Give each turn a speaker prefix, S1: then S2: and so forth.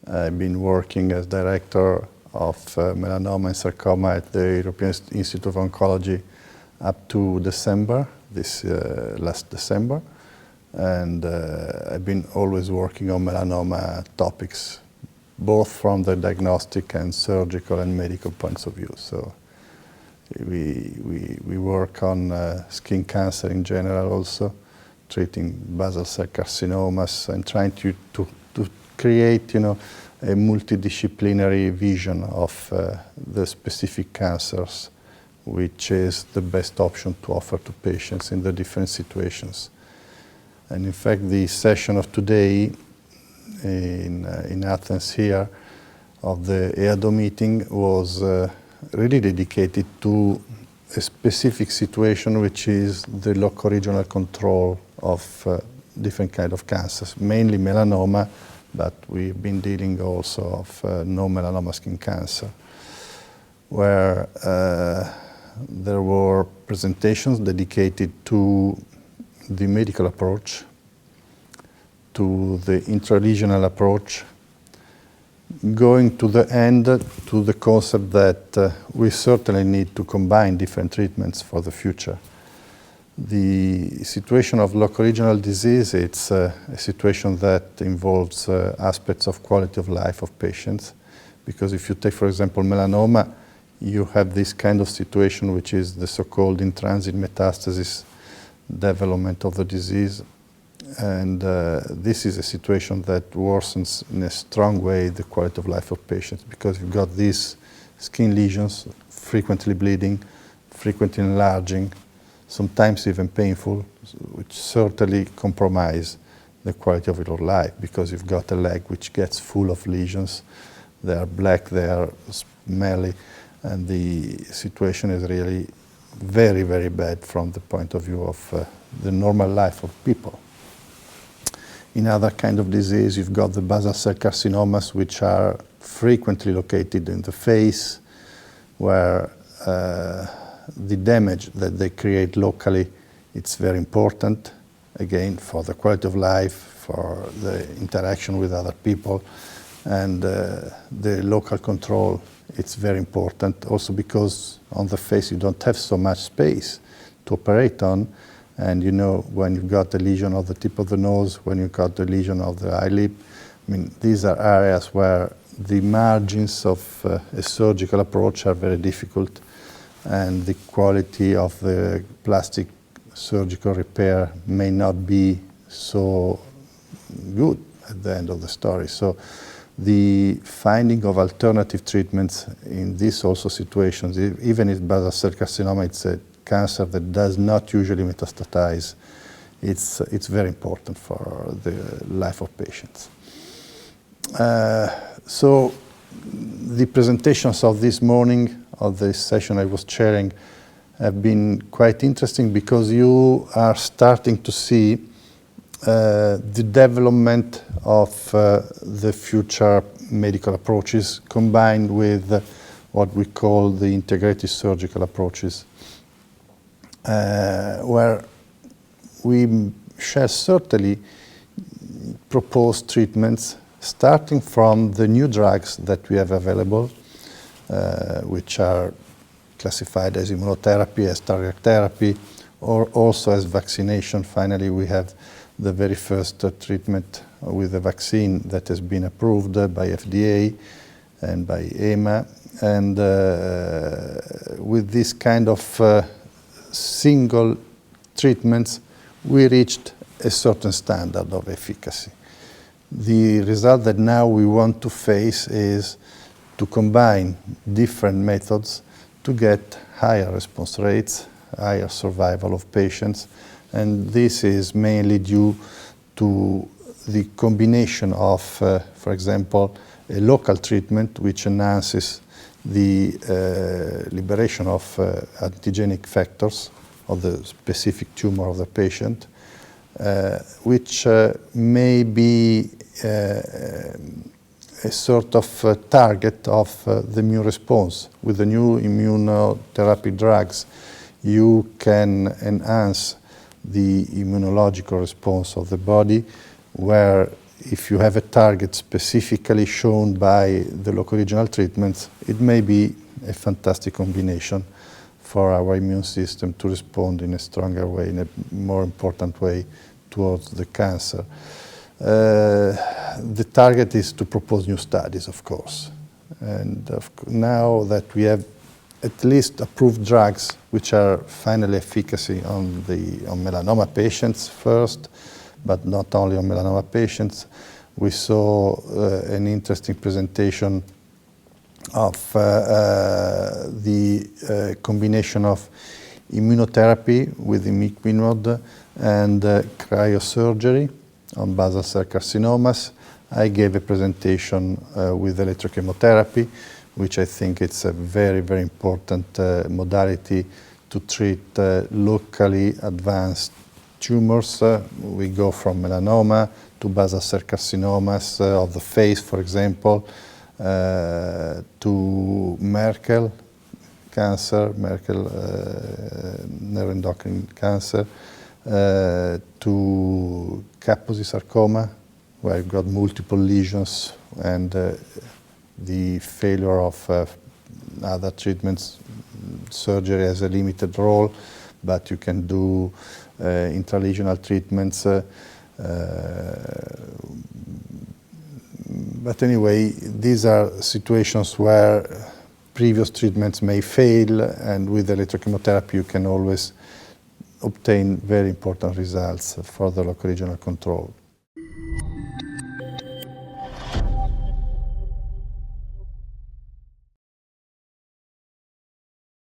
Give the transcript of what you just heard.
S1: I've been working as director of melanoma and sarcoma at the European Institute of Oncology up to December, last December. And I've been always working on melanoma topics, both from the diagnostic and surgical and medical points of view. So we work on skin cancer in general also, treating basal cell carcinomas and trying to create, a multidisciplinary vision of the specific cancers, which is the best option to offer to patients in the different situations. And in fact, the session of today in Athens here of the EADO meeting was really dedicated to a specific situation, which is the loco-regional control of different kind of cancers, mainly melanoma, but we've been dealing also of non-melanoma skin cancer, where there were presentations dedicated to the medical approach, to the intra-regional approach, going to the end to the concept that we certainly need to combine different treatments for the future. The situation of loco-regional disease, it's a situation that involves aspects of quality of life of patients, because if you take, for example, melanoma, you have this kind of situation which is the so-called in-transit metastasis development of the disease. And this is a situation that worsens in a strong way the quality of life of patients, because you've got these skin lesions, frequently bleeding, frequently enlarging, sometimes even painful, which certainly compromise the quality of your life, because you've got a leg which gets full of lesions. They are black, they are smelly, and the situation is really very, very bad from the point of view of the normal life of people. In other kind of disease, you've got the basal cell carcinomas, which are frequently located in the face, where the damage that they create locally, it's very important, again, for the quality of life, for the interaction with other people, and the local control, it's very important, also because on the face you don't have so much space to operate on. And when you've got a lesion of the tip of the nose, when you've got the lesion of the eyelid, these are areas where the margins of a surgical approach are very difficult, and the quality of the plastic surgical repair may not be so good at the end of the story. So the finding of alternative treatments in these also situations, even if basal cell carcinoma, it's a cancer that does not usually metastatize, it's very important for the life of patients. So the presentations of this morning, of this session I was chairing, have been quite interesting, because you are starting to see the development of the future medical approaches combined with what we call the integrated surgical approaches, where we shall certainly propose treatments starting from the new drugs that we have available, which are classified as immunotherapy, as target therapy, or also as vaccination. Finally, we have the very first treatment with a vaccine that has been approved by FDA and by EMA. And with this kind of single treatments, we reached a certain standard of efficacy. The result that now we want to face is to combine different methods to get higher response rates, higher survival of patients, and this is mainly due to the combination of, for example, a local treatment which enhances the liberation of antigenic factors of the specific tumor of the patient, which may be a sort of target of the immune response. With the new immunotherapy drugs, you can enhance the immunological response of the body, where if you have a target specifically shown by the loco-regional treatments, it may be a fantastic combination for our immune system to respond in a stronger way, in a more important way towards the cancer. The target is to propose new studies, of course. And now that we have at least approved drugs which are finally efficacy on melanoma patients first, but not only on melanoma patients, we saw an interesting presentation of the combination of immunotherapy with imiquimod and cryosurgery on basal cell carcinomas. I gave a presentation with electrochemotherapy, which I think it's a very, very important modality to treat locally advanced tumors. We go from melanoma to basal cell carcinomas of the face, for example, to Merkel cancer, neuroendocrine cancer, to Kaposi sarcoma, where you've got multiple lesions and the failure of other treatments. Surgery has a limited role, but you can do intralesional treatments. But anyway, these are situations where previous treatments may fail, and with electrochemotherapy you can always obtain very important results for the loco-regional control.